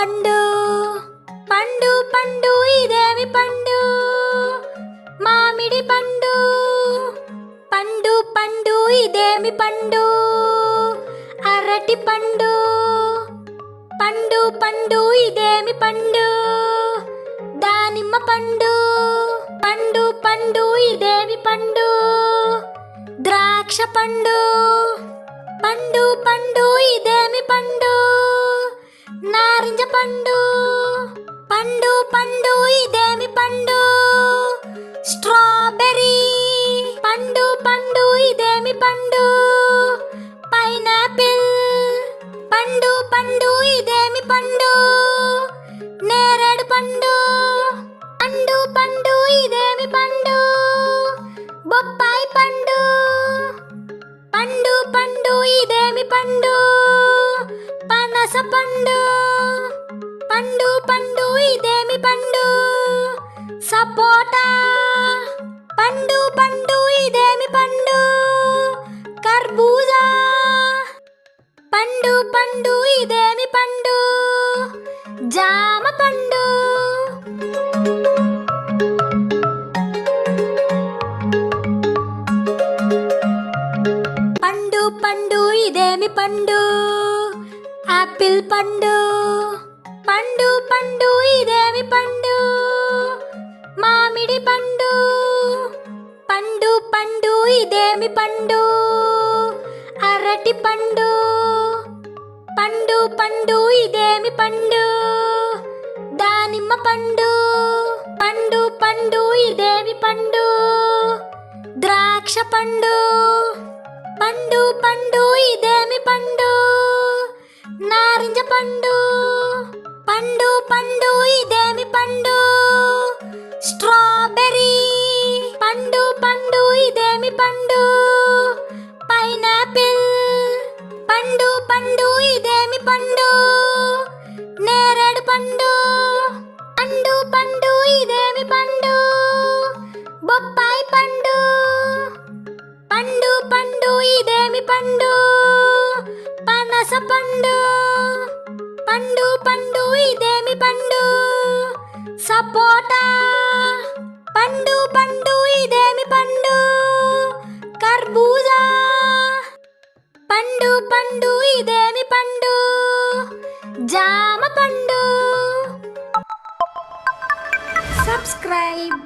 పండు పండు పండు ఇదేమి పండు మామిడి పండు పండు పండు ఇదేమి పండు అరటి పండు పండు పండు ఇదేమి పండు దానిమ్మ పండు పండు పండు ఇదేమి పండు ద్రాక్ష పండు పండు పండు ఇదేమి పండు నారింజ పండు పండు పండు ఇదేమి పండు స్ట్రాబెర్రీ పండు పండు ఇదేమి పండు పైనాపిల్ పండు పండు ఇదేమి పండు నేరేడు పండు పండు పండు ఇదేమి పండు బొప్పాయి పండు పండు పండు ఇదేమి పండు పనస పండు పండు పండు ఇదేమి పండు సపోటా పండు పండు ఇదేమి పండు కర్బూజా పండు పండు ఇదేమి పండు జామ పండు పండు పండు ఇదేమి పండు ఆపిల్ పండు పండు పండు ఇదేమి పండు మామిడి పండు పండు పండు ఇదేమి పండు అరటి పండు పండు పండు ఇదేమి పండు దానిమ్మ పండు పండు పండు ఇదేమి పండు ద్రాక్ష పండు పండు పండు ఇదేమి పండు నారింజ పండు పండు పండు ఇదేమి పండు స్ట్రాబెర్రీ పండు పండు ఇదేమి పండు పైనాపిల్ పండు పండు ఇదేమి పండు నేరేడు పండు పండు పండు ఇదేమి పండు బొప్పాయి పండు పండు పండు ఇదేమి పండు పనస పండు పండు పండు ఇదేమి పండు సపోటా పండు పండు ఇదేమి పండు కర్బూజా పండు పండు ఇదేమి పండు జామ పండు. సబ్స్క్రైబ్.